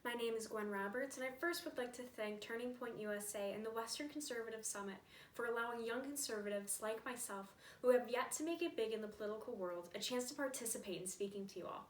My name is Gwen Roberts, and I first would like to thank Turning Point USA and the Western Conservative Summit for allowing young conservatives like myself, who have yet to make it big in the political world, a chance to participate in speaking to you all.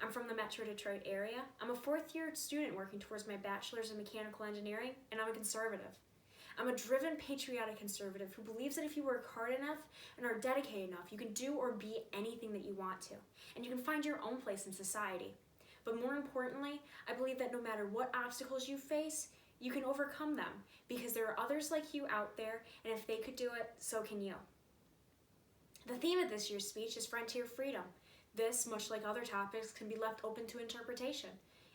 I'm from the Metro Detroit area. I'm a fourth-year student working towards my bachelor's in mechanical engineering, and I'm a conservative. I'm a driven, patriotic conservative who believes that if you work hard enough and are dedicated enough, you can do or be anything that you want to, and you can find your own place in society. But more importantly, I believe that no matter what obstacles you face, you can overcome them because there are others like you out there, and if they could do it, so can you. The theme of this year's speech is frontier freedom. This, much like other topics, can be left open to interpretation,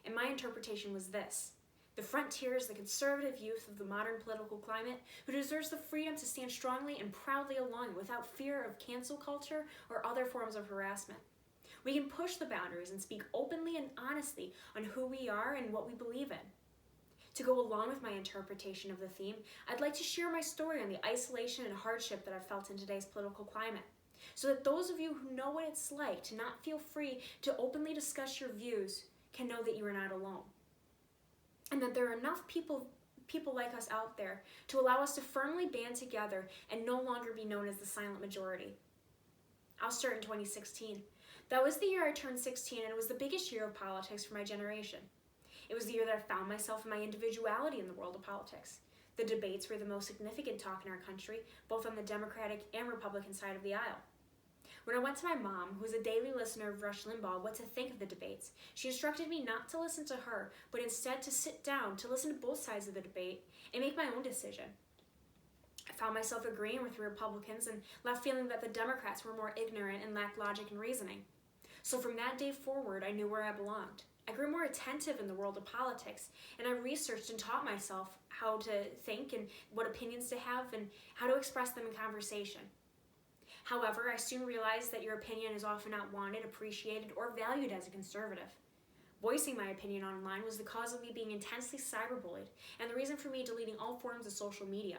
and my interpretation was this. The frontier is the conservative youth of the modern political climate who deserves the freedom to stand strongly and proudly along without fear of cancel culture or other forms of harassment. We can push the boundaries and speak openly and honestly on who we are and what we believe in. To go along with my interpretation of the theme, I'd like to share my story on the isolation and hardship that I've felt in today's political climate, so that those of you who know what it's like to not feel free to openly discuss your views can know that you are not alone, and that there are enough people like us out there to allow us to firmly band together and no longer be known as the silent majority. I'll start in 2016. That was the year I turned 16, and it was the biggest year of politics for my generation. It was the year that I found myself and my individuality in the world of politics. The debates were the most significant talk in our country, both on the Democratic and Republican side of the aisle. When I went to my mom, who was a daily listener of Rush Limbaugh, what to think of the debates, she instructed me not to listen to her, but instead to sit down, to listen to both sides of the debate, and make my own decision. I found myself agreeing with the Republicans and left feeling that the Democrats were more ignorant and lacked logic and reasoning. So from that day forward, I knew where I belonged. I grew more attentive in the world of politics, and I researched and taught myself how to think and what opinions to have and how to express them in conversation. However, I soon realized that your opinion is often not wanted, appreciated, or valued as a conservative. Voicing my opinion online was the cause of me being intensely cyberbullied and the reason for me deleting all forms of social media.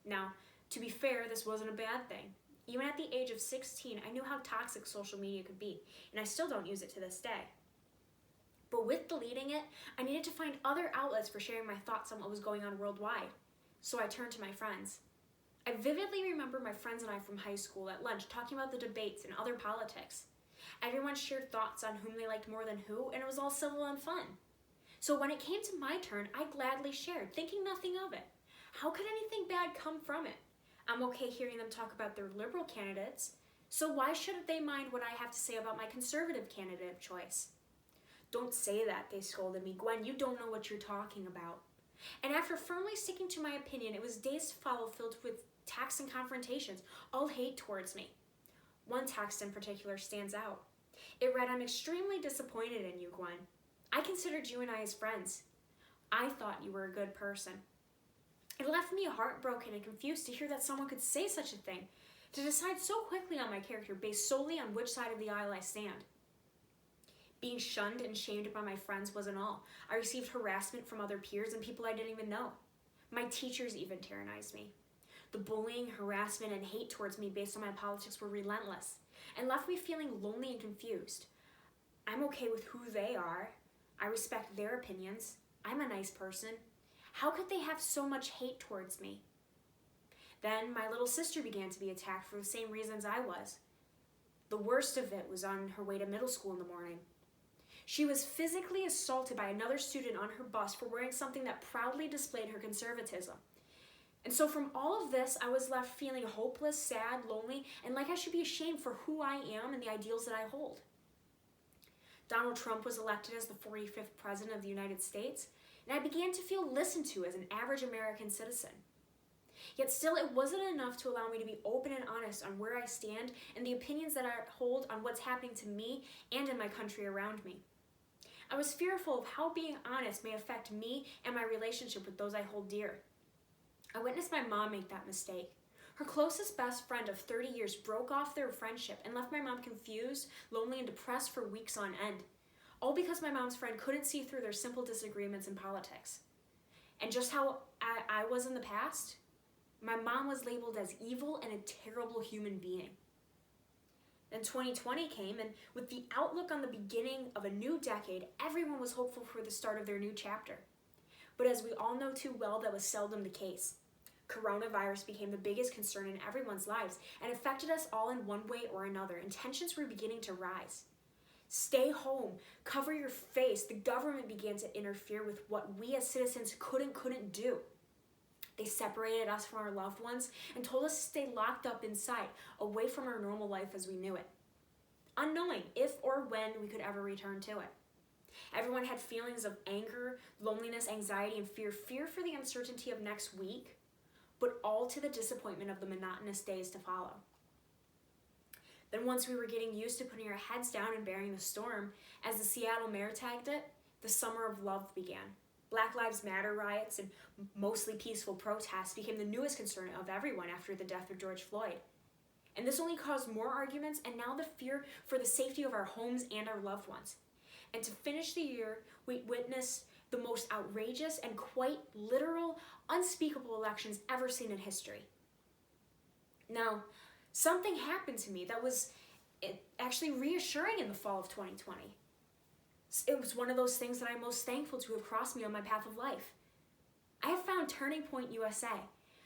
Now, to be fair, this wasn't a bad thing. Even at the age of 16, I knew how toxic social media could be, and I still don't use it to this day. But with deleting it, I needed to find other outlets for sharing my thoughts on what was going on worldwide. So I turned to my friends. I vividly remember my friends and I from high school at lunch talking about the debates and other politics. Everyone shared thoughts on whom they liked more than who, and it was all civil and fun. So when it came to my turn, I gladly shared, thinking nothing of it. How could anything bad come from it? I'm okay hearing them talk about their liberal candidates, so why shouldn't they mind what I have to say about my conservative candidate of choice? Don't say that, they scolded me. Gwen, you don't know what you're talking about. And after firmly sticking to my opinion, it was days to follow filled with attacks and confrontations, all hate towards me. One text in particular stands out. It read, "I'm extremely disappointed in you, Gwen. I considered you and I as friends. I thought you were a good person." It left me heartbroken and confused to hear that someone could say such a thing, to decide so quickly on my character based solely on which side of the aisle I stand. Being shunned and shamed by my friends wasn't all. I received harassment from other peers and people I didn't even know. My teachers even tyrannized me. The bullying, harassment, and hate towards me based on my politics were relentless and left me feeling lonely and confused. I'm okay with who they are. I respect their opinions. I'm a nice person. How could they have so much hate towards me? Then my little sister began to be attacked for the same reasons I was. The worst of it was on her way to middle school in the morning. She was physically assaulted by another student on her bus for wearing something that proudly displayed her conservatism. And so from all of this, I was left feeling hopeless, sad, lonely, and like I should be ashamed for who I am and the ideals that I hold. Donald Trump was elected as the 45th president of the United States, and I began to feel listened to as an average American citizen. Yet still, it wasn't enough to allow me to be open and honest on where I stand and the opinions that I hold on what's happening to me and in my country around me. I was fearful of how being honest may affect me and my relationship with those I hold dear. I witnessed my mom make that mistake. Her closest best friend of 30 years broke off their friendship and left my mom confused, lonely, and depressed for weeks on end. All because my mom's friend couldn't see through their simple disagreements in politics. And just how I was in the past, my mom was labeled as evil and a terrible human being. Then 2020 came, and with the outlook on the beginning of a new decade, everyone was hopeful for the start of their new chapter. But as we all know too well, that was seldom the case. Coronavirus became the biggest concern in everyone's lives and affected us all in one way or another, and tensions were beginning to rise. Stay home, cover your face. The government began to interfere with what we as citizens couldn't do. They separated us from our loved ones and told us to stay locked up inside, away from our normal life as we knew it, unknowing if or when we could ever return to it. Everyone had feelings of anger, loneliness, anxiety, and fear for the uncertainty of next week, but all to the disappointment of the monotonous days to follow. Then once we were getting used to putting our heads down and bearing the storm, as the Seattle mayor tagged it, the summer of love began. Black Lives Matter riots and mostly peaceful protests became the newest concern of everyone after the death of George Floyd. And this only caused more arguments and now the fear for the safety of our homes and our loved ones. And to finish the year, we witnessed the most outrageous and quite literal, unspeakable elections ever seen in history. Now, something happened to me that was actually reassuring in the fall of 2020. It was one of those things that I'm most thankful to have crossed me on my path of life. I have found Turning Point USA.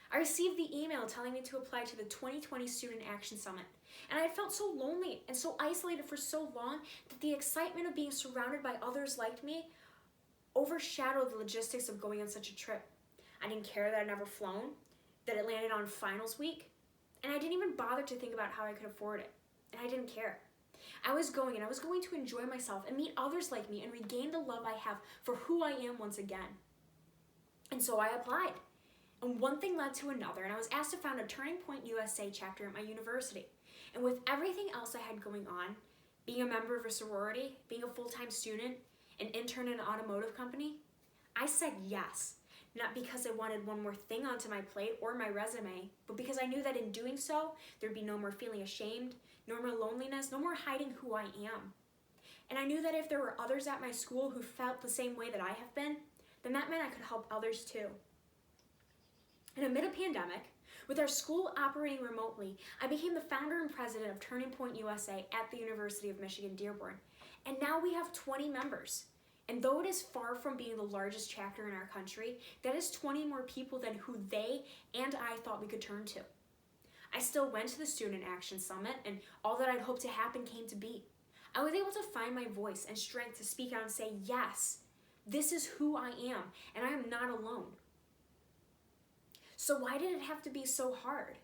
I received the email telling me to apply to the 2020 Student Action Summit, and I had felt so lonely and so isolated for so long that the excitement of being surrounded by others like me overshadowed the logistics of going on such a trip. I didn't care that I'd never flown, that it landed on finals week, and I didn't even bother to think about how I could afford it, and I didn't care. I was going to enjoy myself and meet others like me and regain the love I have for who I am once again. And so I applied. And one thing led to another, and I was asked to found a Turning Point USA chapter at my university. And with everything else I had going on, being a member of a sorority, being a full-time student, an intern in an automotive company, I said yes. Not because I wanted one more thing onto my plate or my resume, but because I knew that in doing so, there'd be no more feeling ashamed, no more loneliness, no more hiding who I am. And I knew that if there were others at my school who felt the same way that I have been, then that meant I could help others too. And amid a pandemic, with our school operating remotely, I became the founder and president of Turning Point USA at the University of Michigan Dearborn. And now we have 20 members. And though it is far from being the largest chapter in our country, that is 20 more people than who they and I thought we could turn to. I still went to the Student Action Summit, and all that I'd hoped to happen came to be. I was able to find my voice and strength to speak out and say, yes, this is who I am, and I am not alone. So why did it have to be so hard?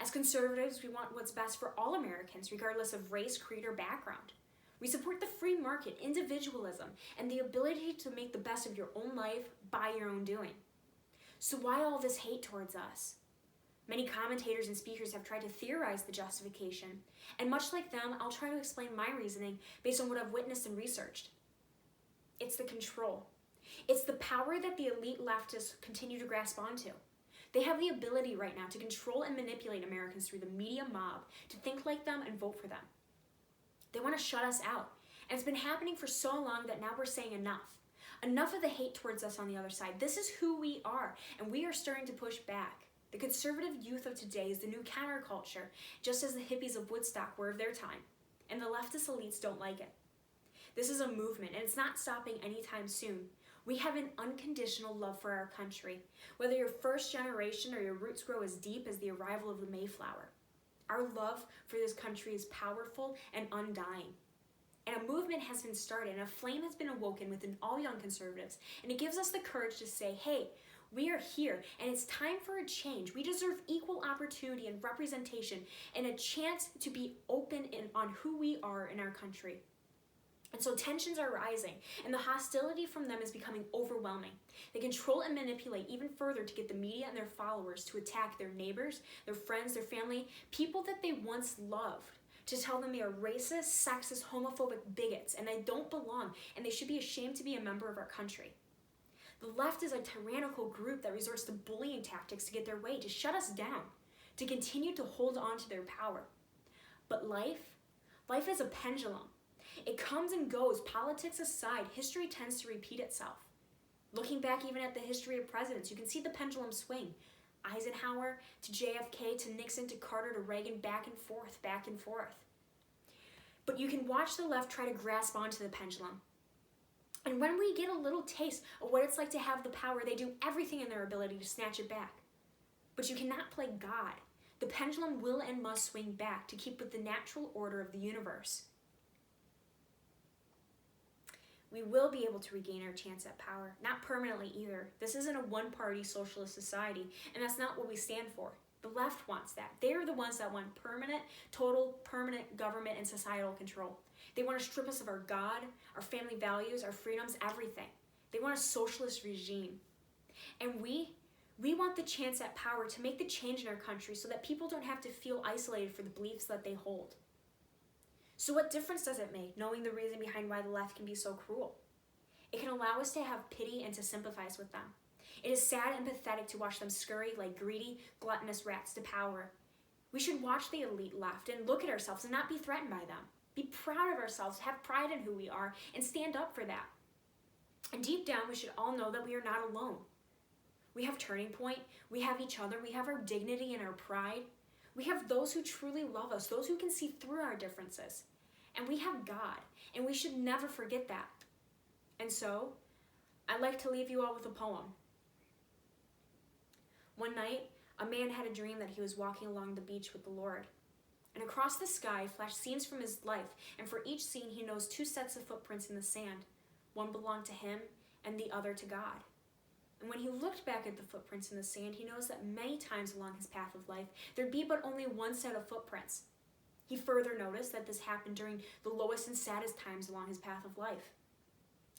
As conservatives, we want what's best for all Americans, regardless of race, creed, or background. We support the free market, individualism, and the ability to make the best of your own life by your own doing. So why all this hate towards us? Many commentators and speakers have tried to theorize the justification, and much like them, I'll try to explain my reasoning based on what I've witnessed and researched. It's the control. It's the power that the elite leftists continue to grasp onto. They have the ability right now to control and manipulate Americans through the media mob to think like them and vote for them. They want to shut us out, and it's been happening for so long that now we're saying enough. Enough of the hate towards us on the other side. This is who we are, and we are starting to push back. The conservative youth of today is the new counterculture, just as the hippies of Woodstock were of their time, and the leftist elites don't like it. This is a movement, and it's not stopping anytime soon. We have an unconditional love for our country, whether you're first generation or your roots grow as deep as the arrival of the Mayflower. Our love for this country is powerful and undying. And a movement has been started, and a flame has been awoken within all young conservatives, and it gives us the courage to say, hey, we are here, and it's time for a change. We deserve equal opportunity and representation and a chance to be open on who we are in our country. And so tensions are rising, and the hostility from them is becoming overwhelming. They control and manipulate even further to get the media and their followers to attack their neighbors, their friends, their family, people that they once loved, to tell them they are racist, sexist, homophobic bigots, and they don't belong, and they should be ashamed to be a member of our country. The left is a tyrannical group that resorts to bullying tactics to get their way, to shut us down, to continue to hold on to their power. But life is a pendulum. It comes and goes. Politics aside, history tends to repeat itself. Looking back even at the history of presidents, you can see the pendulum swing. Eisenhower to JFK to Nixon to Carter to Reagan, back and forth, back and forth. But you can watch the left try to grasp onto the pendulum. And when we get a little taste of what it's like to have the power, they do everything in their ability to snatch it back. But you cannot play God. The pendulum will and must swing back to keep with the natural order of the universe. We will be able to regain our chance at power. Not permanently either. This isn't a one-party socialist society, and that's not what we stand for. The left wants that. They are the ones that want total permanent government and societal control. They want to strip us of our God, our family values, our freedoms, everything. They want a socialist regime. And we want the chance at power to make the change in our country so that people don't have to feel isolated for the beliefs that they hold. So what difference does it make, knowing the reason behind why the left can be so cruel? It can allow us to have pity and to sympathize with them. It is sad and pathetic to watch them scurry like greedy, gluttonous rats to power. We should watch the elite left and look at ourselves and not be threatened by them. Be proud of ourselves, have pride in who we are, and stand up for that. And deep down, we should all know that we are not alone. We have Turning Point, we have each other, we have our dignity and our pride. We have those who truly love us, those who can see through our differences. And we have God, and we should never forget that. And so, I'd like to leave you all with a poem. One night, a man had a dream that he was walking along the beach with the Lord. And across the sky flashed scenes from his life, and for each scene he knows two sets of footprints in the sand. One belonged to him, and the other to God. And when he looked back at the footprints in the sand, he knows that many times along his path of life, there'd be but only one set of footprints. He further noticed that this happened during the lowest and saddest times along his path of life.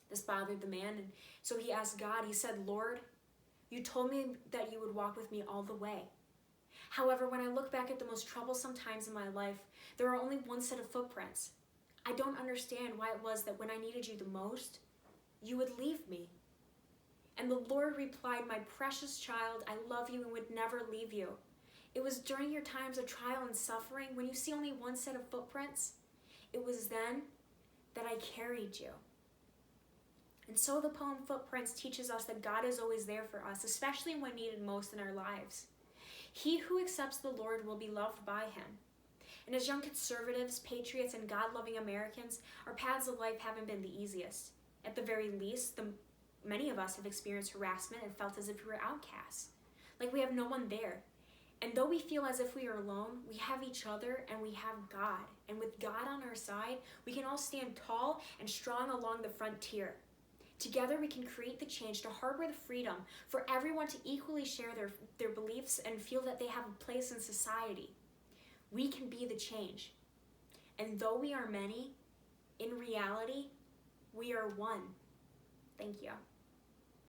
This bothered the man, and so he asked God, he said, "Lord, you told me that you would walk with me all the way. However, when I look back at the most troublesome times in my life, there are only one set of footprints. I don't understand why it was that when I needed you the most, you would leave me." And the Lord replied, "My precious child, I love you and would never leave you. It was during your times of trial and suffering, when you see only one set of footprints, it was then that I carried you." And so the poem Footprints teaches us that God is always there for us, especially when needed most in our lives. He who accepts the Lord will be loved by him. And as young conservatives, patriots, and God-loving Americans, our paths of life haven't been the easiest. At the very least, many of us have experienced harassment and felt as if we were outcasts, like we have no one there. And though we feel as if we are alone, we have each other and we have God. And with God on our side, we can all stand tall and strong along the frontier. Together we can create the change to harbor the freedom for everyone to equally share their beliefs and feel that they have a place in society. We can be the change. And though we are many, in reality, we are one. Thank you.